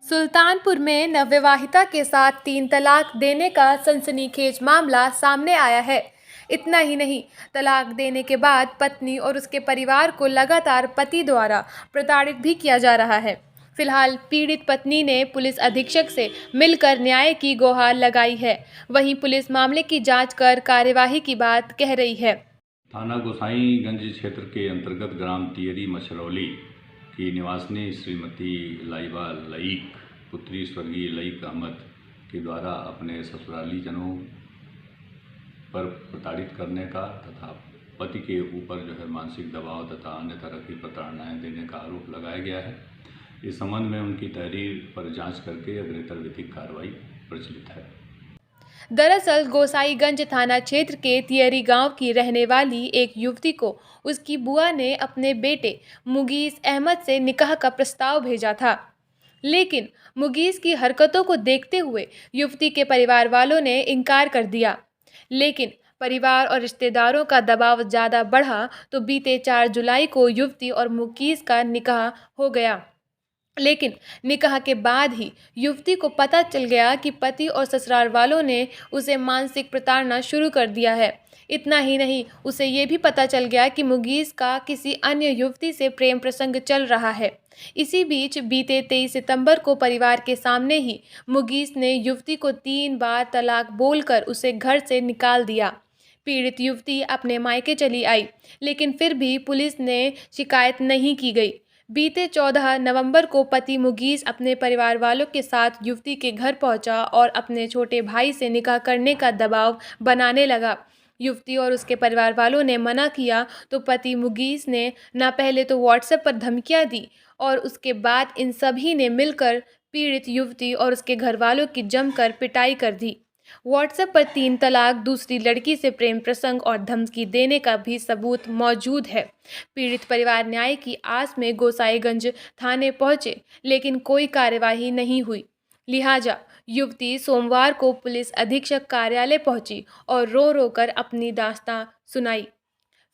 सुल्तानपुर में नवविवाहिता के साथ 3 तलाक देने का सनसनीखेज मामला सामने आया है। इतना ही नहीं, तलाक देने के बाद पत्नी और उसके परिवार को लगातार पति द्वारा प्रताड़ित भी किया जा रहा है। फिलहाल पीड़ित पत्नी ने पुलिस अधीक्षक से मिलकर न्याय की गुहार लगाई है। वहीं पुलिस मामले की जांच कर कार्यवाही की बात कह रही है। थाना गोसाईगंज क्षेत्र के अंतर्गत ग्राम तियरी मछरौली की निवासिनी श्रीमती लाइबा लईक पुत्री स्वर्गीय लईक अहमद के द्वारा अपने ससुराली जनों पर प्रताड़ित करने का तथा पति के ऊपर मानसिक दबाव तथा अन्य तरह की प्रताड़नाएं देने का आरोप लगाया गया है। इस संबंध में उनकी तहरीर पर जांच करके अग्रेतर विधिक कार्रवाई प्रचलित है। दरअसल गोसाईगंज थाना क्षेत्र के तियरी गांव की रहने वाली एक युवती को उसकी बुआ ने अपने बेटे मुगीस अहमद से निकाह का प्रस्ताव भेजा था, लेकिन मुगीस की हरकतों को देखते हुए युवती के परिवार वालों ने इनकार कर दिया। लेकिन परिवार और रिश्तेदारों का दबाव ज़्यादा बढ़ा तो बीते 4 जुलाई को युवती और मुगीस का निकाह हो गया। लेकिन निकाह के बाद ही युवती को पता चल गया कि पति और ससुराल वालों ने उसे मानसिक प्रताड़ना शुरू कर दिया है। इतना ही नहीं, उसे ये भी पता चल गया कि मुगीस का किसी अन्य युवती से प्रेम प्रसंग चल रहा है। इसी बीच बीते 23 सितंबर को परिवार के सामने ही मुगीस ने युवती को 3 बार तलाक बोलकर उसे घर से निकाल दिया। पीड़ित युवती अपने मायके चली आई, लेकिन फिर भी पुलिस ने शिकायत नहीं की गई। बीते 14 नवंबर को पति मुगीस अपने परिवार वालों के साथ युवती के घर पहुंचा और अपने छोटे भाई से निकाह करने का दबाव बनाने लगा। युवती और उसके परिवार वालों ने मना किया तो पति मुगीस ने न पहले तो व्हाट्सएप पर धमकियां दी और उसके बाद इन सभी ने मिलकर पीड़ित युवती और उसके घर वालों की जमकर पिटाई कर दी। व्हाट्सएप पर 3 तलाक, दूसरी लड़की से प्रेम प्रसंग और धमकी देने का भी सबूत मौजूद है। पीड़ित परिवार न्याय की आस में गोसाईगंज थाने पहुंचे, लेकिन कोई कार्यवाही नहीं हुई। लिहाजा युवती सोमवार को पुलिस अधीक्षक कार्यालय पहुंची और रो रो कर अपनी दास्तां सुनाई।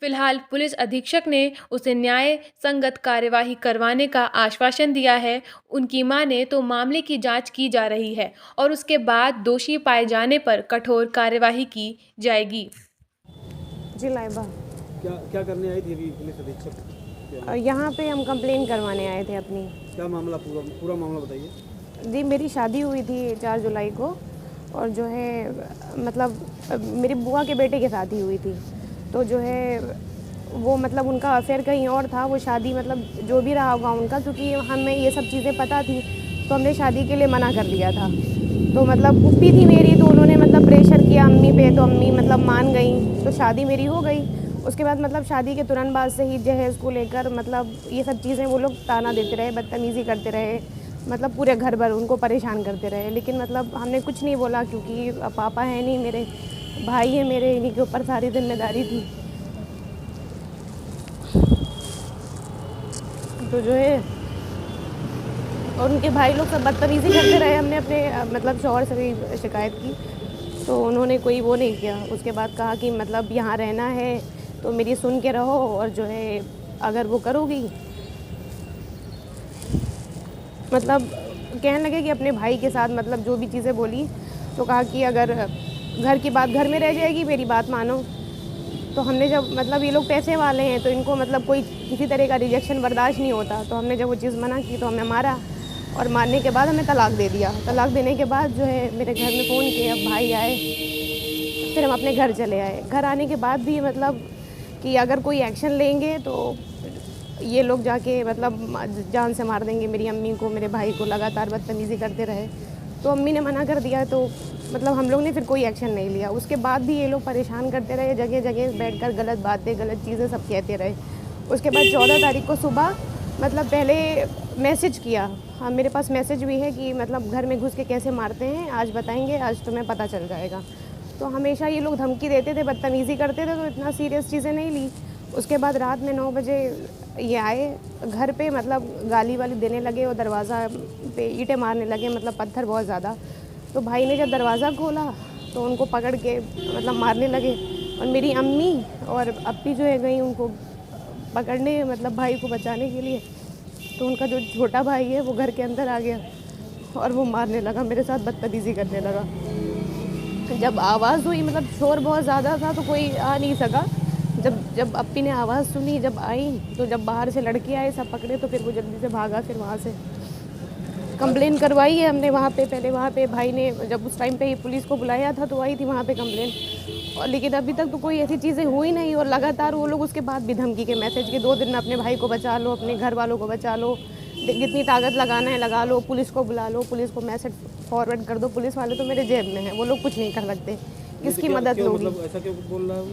फिलहाल पुलिस अधीक्षक ने उसे न्याय संगत कार्यवाही करवाने का आश्वासन दिया है। उनकी माने तो मामले की जांच की जा रही है और उसके बाद दोषी पाए जाने पर कठोर कार्यवाही की जाएगी। जी लाइबा, क्या क्या करने आई थी अभी पुलिस अधीक्षक? यहाँ पे हम कंप्लेन करवाने आए थे अपनी। क्या मामला, पूरा मामला बताइए। जी, मेरी शादी हुई थी 4 जुलाई को और जो है मतलब मेरी बुआ के बेटे के साथ ही हुई थी। तो जो है वो मतलब उनका अफेयर कहीं और था। वो शादी मतलब जो भी रहा होगा उनका, क्योंकि हमें ये सब चीज़ें पता थी तो हमने शादी के लिए मना कर दिया था। तो मतलब फूफी थी मेरी, तो उन्होंने मतलब प्रेशर किया अम्मी पे, तो अम्मी मतलब मान गई, तो शादी मेरी हो गई। उसके बाद मतलब शादी के तुरंत बाद से ही जहेज़ को लेकर मतलब ये सब चीज़ें वो लोग ताना देते रहे, बदतमीज़ी करते रहे, मतलब पूरे घर भर उनको परेशान करते रहे। लेकिन मतलब हमने कुछ नहीं बोला, क्योंकि पापा है नहीं, मेरे भाई है मेरे, इन्हीं के ऊपर सारी जिम्मेदारी थी। तो जो है और उनके भाई लोग सब बदतमीज़ी करते रहे। हमने अपने मतलब शौहर से भी शिकायत की तो उन्होंने कोई वो नहीं किया। उसके बाद कहा कि मतलब यहाँ रहना है तो मेरी सुन के रहो, और जो है अगर वो करोगी मतलब कहने लगे कि अपने भाई के साथ मतलब जो भी चीज़ें बोली, तो कहा कि अगर घर की बात घर में रह जाएगी, मेरी बात मानो। तो हमने जब मतलब ये लोग पैसे वाले हैं तो इनको मतलब कोई किसी तरह का रिजेक्शन बर्दाश्त नहीं होता, तो हमने जब वो चीज़ मना की तो हमें मारा और मारने के बाद हमें तलाक दे दिया। तलाक देने के बाद जो है मेरे घर में फ़ोन किया, भाई आए, फिर हम अपने घर चले आए। घर आने के बाद भी मतलब कि अगर कोई एक्शन लेंगे तो ये लोग जाके मतलब जान से मार देंगे। मेरी अम्मी को, मेरे भाई को लगातार बदतमीज़ी करते रहे, तो अम्मी ने मना कर दिया। तो मतलब हम लोग ने फिर कोई एक्शन नहीं लिया। उसके बाद भी ये लोग परेशान करते रहे, जगह जगह बैठकर गलत बातें, गलत चीज़ें सब कहते रहे। उसके बाद 14 तारीख को सुबह मतलब पहले मैसेज किया। हाँ, मेरे पास मैसेज भी है कि मतलब घर में घुस के कैसे मारते हैं, आज बताएंगे, आज तुम्हें पता चल जाएगा। तो हमेशा ये लोग धमकी देते थे, बदतमीज़ी करते थे, तो इतना सीरियस चीज़ें नहीं ली। उसके बाद रात में 9 बजे ये आए घर पे, मतलब गाली वाली देने लगे और दरवाज़ा पे ईंटें मारने लगे, मतलब पत्थर बहुत ज़्यादा। तो भाई ने जब दरवाज़ा खोला तो उनको पकड़ के मतलब मारने लगे, और मेरी अम्मी और अप्पी जो है गई उनको पकड़ने, मतलब भाई को बचाने के लिए। तो उनका जो छोटा भाई है वो घर के अंदर आ गया और वो मारने लगा, मेरे साथ बदतमीज़ी करने लगा। जब आवाज़ हुई, मतलब शोर बहुत ज़्यादा था तो कोई आ नहीं सका। जब अप्पी ने आवाज़ सुनी, जब आई तो जब बाहर से लड़के आए सब पकड़े तो फिर वो जल्दी से भागा। फिर वहाँ से कंप्लेन करवाई है हमने वहाँ पे। पहले वहाँ पे भाई ने जब उस टाइम पे ही पुलिस को बुलाया था तो आई थी वहाँ पे कंप्लेन, और लेकिन अभी तक तो कोई ऐसी चीज़ें हुई नहीं। और लगातार वो लोग उसके बाद भी धमकी के मैसेज के 2 दिन में अपने भाई को बचा लो, अपने घर वालों को बचा लो, जितनी ताकत लगाना है लगा लो, पुलिस को बुला लो, पुलिस को मैसेज फॉरवर्ड कर दो। पुलिस वाले तो मेरे जेब में हैं, वो लोग कुछ नहीं कर सकते। किसकी मदद लोगी? मतलब ऐसा क्यों बोल रहा है वो?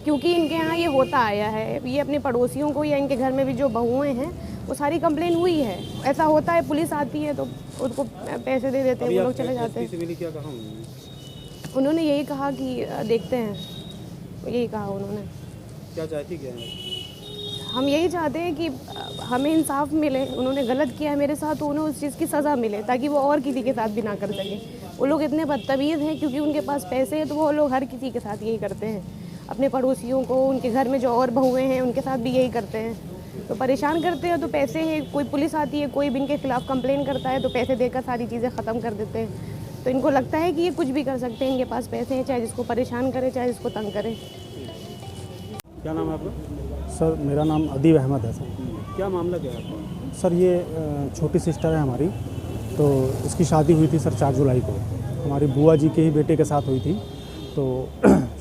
क्योंकि इनके यहाँ ये होता आया है, ये अपने पड़ोसियों को या इनके घर में भी जो बहुएं हैं वो सारी कंप्लेन हुई है। ऐसा होता है, पुलिस आती है तो उनको पैसे दे देते हैं, वो लोग चले जाते हैं। मिली क्या कहा उन्होंने यही कहा कि देखते हैं, यही कहा उन्होंने। क्या चाहती क्या है? हम यही चाहते हैं कि हमें इंसाफ मिले। उन्होंने गलत किया है मेरे साथ तो उन्हें उस चीज़ की सज़ा मिले, ताकि वो और किसी के साथ भी ना कर सके। वो लोग इतने बदतमीज़ हैं क्योंकि उनके पास पैसे हैं तो वो लोग हर किसी के साथ यही करते हैं। अपने पड़ोसियों को, उनके घर में जो और बहुएं हैं उनके साथ भी यही करते हैं। तो परेशान करते हैं तो पैसे हैं, कोई पुलिस आती है, कोई भी इनके खिलाफ़ कंप्लेन करता है तो पैसे देकर सारी चीज़ें ख़त्म कर देते हैं। तो इनको लगता है कि ये कुछ भी कर सकते हैं, इनके पास पैसे हैं, चाहे जिसको परेशान करे चाहे जिसको तंग करे। क्या नाम है आपका? सर मेरा नाम अदीब अहमद है सर। क्या मामला क्या है आपका? सर ये छोटी सिस्टर है हमारी, तो इसकी शादी हुई थी सर 4 जुलाई को। हमारी बुआ जी के ही बेटे के साथ हुई थी। तो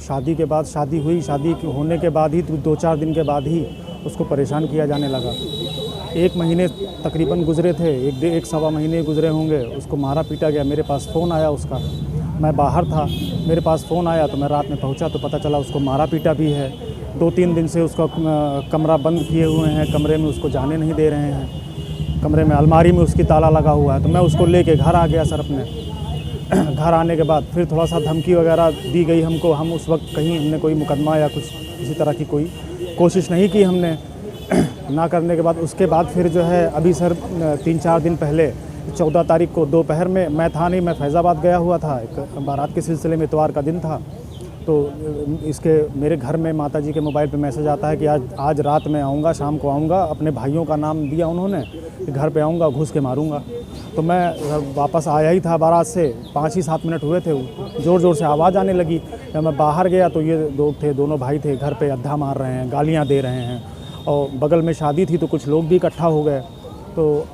शादी के बाद शादी हुई, शादी होने के बाद ही 2-4 दिन के बाद ही उसको परेशान किया जाने लगा। 1 महीने तकरीबन गुजरे थे, 1 सवा महीने गुजरे होंगे, उसको मारा पीटा गया। मेरे पास फ़ोन आया उसका, मैं बाहर था, मेरे पास फ़ोन आया तो मैं रात में पहुंचा तो पता चला उसको मारा पीटा भी है। 2-3 दिन से उसका कमरा बंद किए हुए हैं, कमरे में उसको जाने नहीं दे रहे हैं। कमरे में अलमारी में उसकी ताला लगा हुआ है। तो मैं उसको लेके घर आ गया सर अपने। घर आने के बाद फिर थोड़ा सा धमकी वगैरह दी गई हमको। हम उस वक्त कहीं हमने कोई मुकदमा या कुछ इसी तरह की कोई कोशिश नहीं की हमने। ना करने के बाद उसके बाद फिर जो है अभी सर 3-4 दिन पहले 14 तारीख को दोपहर में मैं था नहीं, मैं फैज़ाबाद गया हुआ था, एक बारात के सिलसिले में, इतवार का दिन था। तो इसके मेरे घर में माताजी के मोबाइल पे मैसेज आता है कि आज रात में आऊँगा, शाम को आऊँगा। अपने भाइयों का नाम दिया उन्होंने कि घर पे आऊँगा, घुस के मारूँगा। तो मैं वापस आया ही था बारात से, 5 ही 7 मिनट हुए थे, ज़ोर ज़ोर से आवाज़ आने लगी। जब मैं बाहर गया तो ये लोग थे, दोनों भाई थे, घर पे अद्धा मार रहे हैं, गालियाँ दे रहे हैं। और बगल में शादी थी तो कुछ लोग भी इकट्ठा हो गए। तो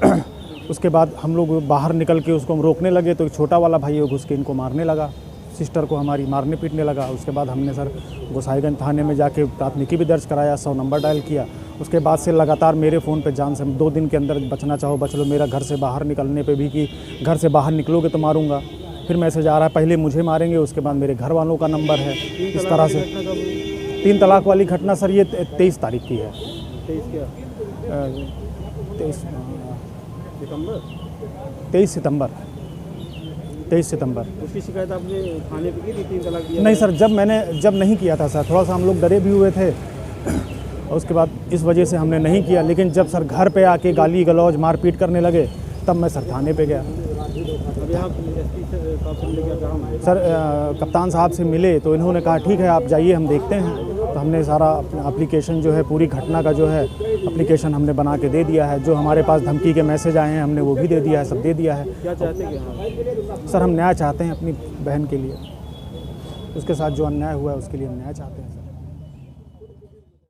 उसके बाद हम लोग बाहर निकल के उसको हम रोकने लगे तो एक छोटा वाला भाई वो घुस के इनको मारने लगा, सिस्टर को हमारी मारने पीटने लगा। उसके बाद हमने सर गोसाईगंज थाने में जाके प्राथमिकी भी दर्ज कराया, 100 नंबर डायल किया। उसके बाद से लगातार मेरे फ़ोन पे जान से 2 दिन के अंदर बचना चाहो बच लो, मेरा घर से बाहर निकलने पे भी कि घर से बाहर निकलोगे तो मारूंगा। फिर मैसेज आ रहा है पहले मुझे मारेंगे, उसके बाद मेरे घर वालों का नंबर है। इस तरह से 3 तलाक वाली घटना सर ये 23 तारीख की है। 23 सितंबर। उसकी शिकायत आपने थाने पे की थी? 3 तलाक दिया? नहीं सर, जब नहीं किया था सर, थोड़ा सा हम लोग डरे भी हुए थे और उसके बाद इस वजह से हमने नहीं किया। लेकिन जब सर घर पे आके गाली गलौज मारपीट करने लगे तब मैं सर थाने पे गया। अब यहाँ एसपी साहब से मिले क्या कहा? सर कप्तान साहब से मिले तो इन्होंने कहा ठीक है आप जाइए, हम देखते हैं। तो हमने सारा एप्लीकेशन जो है, पूरी घटना का जो है एप्लीकेशन हमने बना के दे दिया है। जो हमारे पास धमकी के मैसेज आए हैं हमने वो भी दे दिया है, सब दे दिया है। क्या चाहते हैं? सर हम न्याय चाहते हैं अपनी बहन के लिए, उसके साथ जो अन्याय हुआ है उसके लिए हम न्याय चाहते हैं सर।